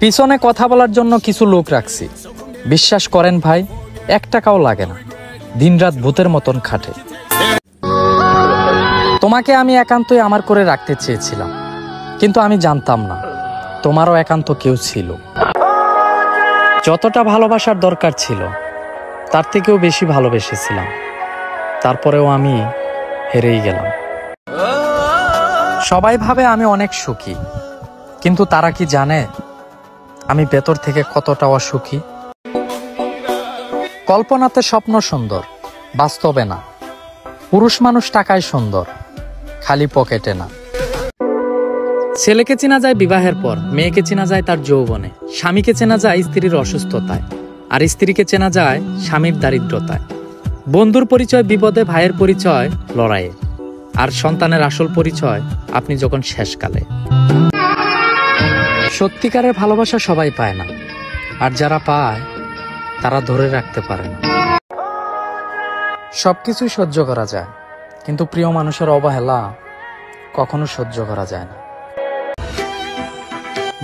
পিছনে কথা বলার জন্য কিছু লোক রাখছি, বিশ্বাস করেন ভাই, 1 টাকাও লাগে না, দিনরাত ভূতের মতন খাটে। তোমাকে আমি একান্তই আমার করে রাখতে চেয়েছিলাম, কিন্তু আমি জানতাম না তোমারও একান্ত কেউ ছিল। যতটা ভালোবাসার দরকার ছিল তার থেকেও বেশি ভালোবেসেছিলাম, তারপরেও আমি হেরেই গেলাম। সবাই ভাবে আমি অনেক সুখী, কিন্তু তারা কি জানে আমি ভেতর থেকে কতটা অসুখী? কল্পনাতে স্বপ্ন সুন্দর, বাস্তবে না। পুরুষ মানুষ টাকায় সুন্দর, খালি পকেটে না। ছেলেকে চেনা যায় বিবাহের পর, মেয়েকে চেনা যায় তার যৌবনে, স্বামীকে চেনা যায় স্ত্রীর অসুস্থতায়, আর স্ত্রীকে চেনা যায় স্বামীর দারিদ্রতায়। বন্ধুর পরিচয় বিপদে, ভাইয়ের পরিচয় লড়াইয়ে, আর সন্তানের আসল পরিচয় আপনি যখন শেষকালে। সত্যিকারের ভালোবাসা সবাই পায় না, আর যারা পায় তারা ধরে রাখতে পারে না। সবকিছুই সহ্য করা যায়, কিন্তু প্রিয় মানুষের অবহেলা কখনো সহ্য করা যায় না।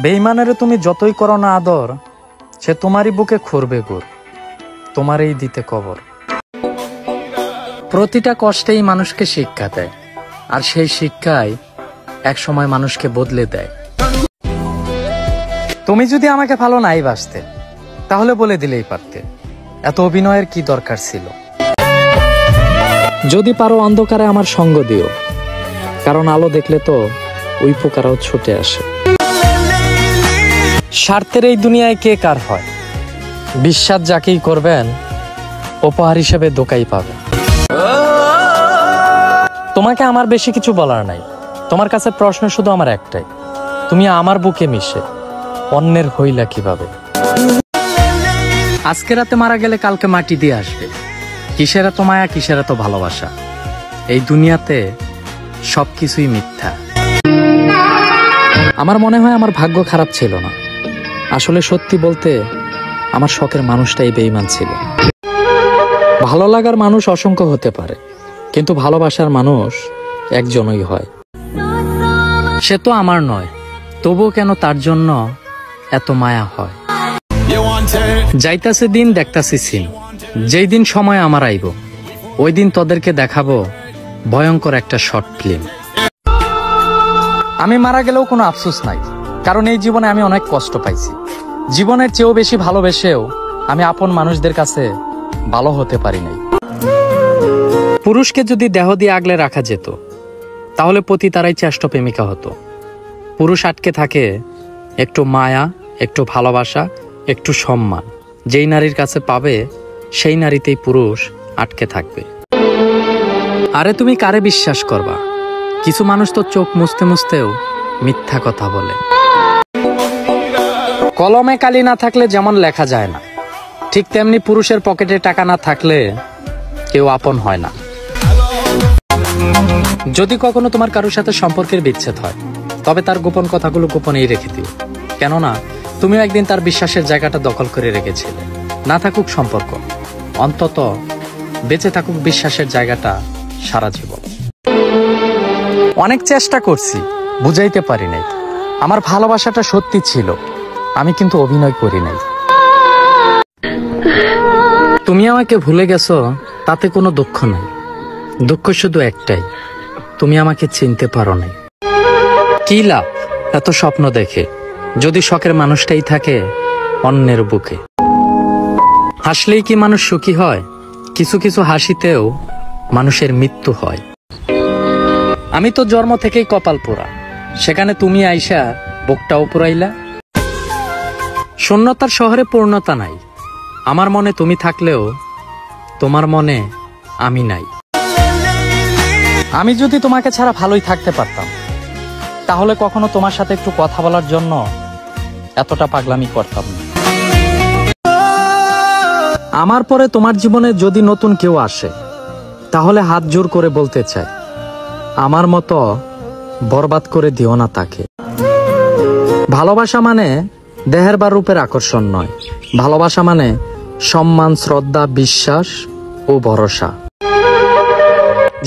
বেঈমানের তুমি যতই করো না আদর, সে তোমারই বুকে খুঁড়বে গুড়, তোমারই দিতে কবর। প্রতিটা কষ্টেই মানুষকে শিক্ষা দেয়, আর সেই শিক্ষাই একসময় মানুষকে বদলে দেয়। তুমি যদি আমাকে ভালো নাই বাসতে, তাহলে বলে দিলেই পারতে, এত অভিনয়ের কি দরকার ছিল। যদি পারো অন্ধকারে আমার সঙ্গ দিও, কারণ আলো দেখলে তো ওই পোকারাও ছুটে আসে। স্বার্থের এই দুনিয়ায় কে কার হয়, বিশ্বাস যাকেই করবেন উপহার হিসেবে ধোকাই পাবেন। তোমাকে আমার বেশি কিছু বলার নাই, তোমার কাছে প্রশ্ন শুধু আমার একটাই, তুমি আমার বুকে মিশে অন্যের হইলা কিভাবে? আজকে রাতে মারা গেলে কালকে মাটি দিয়ে আসবে, কিসের এত মায়া, কিসের এত ভালোবাসা? এই দুনিয়াতে সবকিছুই মিথ্যা। আমার মনে হয় আমার ভাগ্য খারাপ ছিল না, আসলে সত্যি বলতে আমার শখের মানুষটাই বেঈমান ছিল। ভালো লাগার মানুষ অসংখ্য হতে পারে, কিন্তু ভালোবাসার মানুষ একজনই হয়। সে তো আমার নয়, তবুও কেন তার জন্য এত মায়া হয়? যাইতাছে দিন, দেখতাছি সিন, যেই দিন সময় আমার আইব, ওই দিন তোদেরকে দেখাবো ভয়ঙ্কর একটা শর্ট ফিল্ম। আমি মারা গেলেও কোনো আফসোস নাই, কারণ এই জীবনে আমি অনেক কষ্ট পাইছি। জীবনের চেয়েও বেশি ভালোবেসেও আমি আপন মানুষদের কাছে ভালো হতে পারি নাই। পুরুষকে যদি দেহ দিয়ে আগলে রাখা যেত, তাহলে পতি তারাই চেষ্ট প্রেমিকা হতো। পুরুষ আটকে থাকে একটু মায়া, একটু ভালোবাসা, একটু সম্মান। যেই নারীর কাছে পাবে, সেই নারীতেই পুরুষ আটকে থাকবে। আরে তুমি কারে বিশ্বাস করবা? কিছু মানুষ তো চোখ মুছতে মুছতেও মিথ্যা কথা বলে। কলমে কালি না থাকলে যেমন লেখা যায় না, ঠিক তেমনি পুরুষের পকেটে টাকা না থাকলে কেউ আপন হয় না। যদি কখনো তোমার কারোর সাথে সম্পর্কের বিচ্ছেদ হয়, তবে তার গোপন কথাগুলো গোপনেই রেখে দিও, কেননা তুমিও একদিন তার বিশ্বাসের জায়গাটা দখল করে রেখেছিলে। না থাকুক সম্পর্ক, অন্তত বেঁচে থাকুক বিশ্বাসের জায়গাটা সারা জীবন। অনেক চেষ্টা করছি, বুঝাইতে পারি নাই আমার ভালোবাসাটা সত্যি ছিল, আমি কিন্তু অভিনয় করি নাই। তুমি আমাকে ভুলে গেছো, তাতে কোনো দুঃখ নাই। দুঃখ শুধু একটাই, তুমি আমাকে চিনতে পারো নাই। কি লাভ এত স্বপ্ন দেখে, যদি শখের মানুষটাই থাকে অন্যের বুকে? হাসলেই কি মানুষ সুখী হয়? কিছু কিছু হাসিতেও মানুষের মৃত্যু হয়। আমি তো জন্ম থেকেই কপাল পোড়া, সেখানে তুমি আইসা বুকটাও পুরাইলা। শূন্যতার শহরে পূর্ণতা নাই, আমার মনে তুমি থাকলেও তোমার মনে আমি নাই। আমি যদি তোমাকে ছাড়া ভালোই থাকতে পারতাম, তাহলে কখনো তোমার সাথে একটু কথা বলার জন্য এতটা পাগলামি করতাম না। আমার পরে তোমার জীবনে যদি নতুন কেউ আসে, তাহলে হাত জোর করে বলতে চাই, আমার মতো বরবাদ করে দিও না তাকে। ভালোবাসা মানে দেহের বা রূপের আকর্ষণ নয়, ভালোবাসা মানে সম্মান, শ্রদ্ধা, বিশ্বাস ও ভরসা।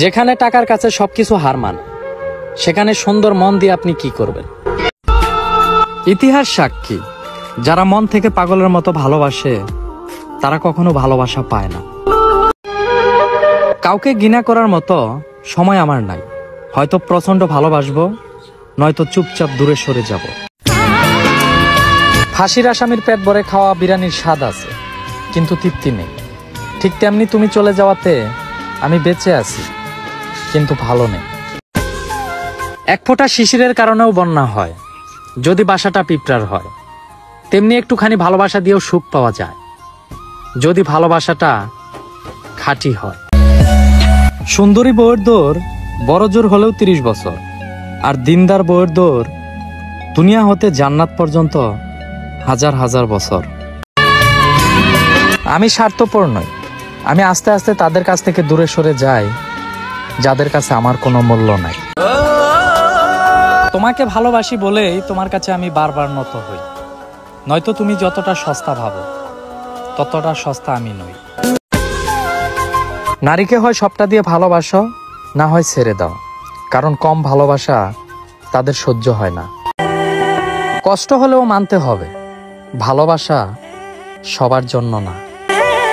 যেখানে টাকার কাছে সবকিছু হার মান, সেখানে সুন্দর মন দিয়ে আপনি কি করবেন? ইতিহাস সাক্ষী, যারা মন থেকে পাগলের মতো ভালোবাসে তারা কখনো ভালোবাসা পায় না। কাউকে ঘৃণা করার মতো সময় আমার নাই। হয়তো প্রচন্ড ভালোবাসবো, নয়তো চুপচাপ দূরে সরে যাব। ফাঁসির আসামির পেট ভরে খাওয়া বিরিয়ানির স্বাদ আছে, কিন্তু তৃপ্তি নেই। ঠিক তেমনি তুমি চলে যাওয়াতে আমি বেঁচে আছি, কিন্তু ভালো নেই। এক ফোঁটা শিশিরের কারণেও বন্যা হয়, যদি বাসাটা পিঁপড়ার হয়। তেমনি একটুখানি ভালোবাসা দিয়েও সুখ পাওয়া যায়, যদি ভালোবাসাটা খাঁটি হয়। সুন্দরী বউয়ের দৌড় বড় জোর হলেও 30 বছর, আর দিনদার বউয়ের দৌড় দুনিয়া হতে জান্নাত পর্যন্ত হাজার হাজার বছর। আমি স্বার্থপর নই, আমি আস্তে আস্তে তাদের কাছ থেকে দূরে সরে যাই যাদের কাছে আমার কোনো মূল্য নাই। তোমাকে ভালোবাসি বলেই তোমার কাছে আমি বারবার নত হই, নয়তো তুমি যতটা সস্তা ভাবো ততটা সস্তা আমি নই। নারীকে হয় সবটা দিয়ে ভালোবাসো, না হয় ছেড়ে দাও, কারণ কম ভালোবাসা তাদের সহ্য হয় না। কষ্ট হলেও মানতে হবে, ভালোবাসা সবার জন্য না।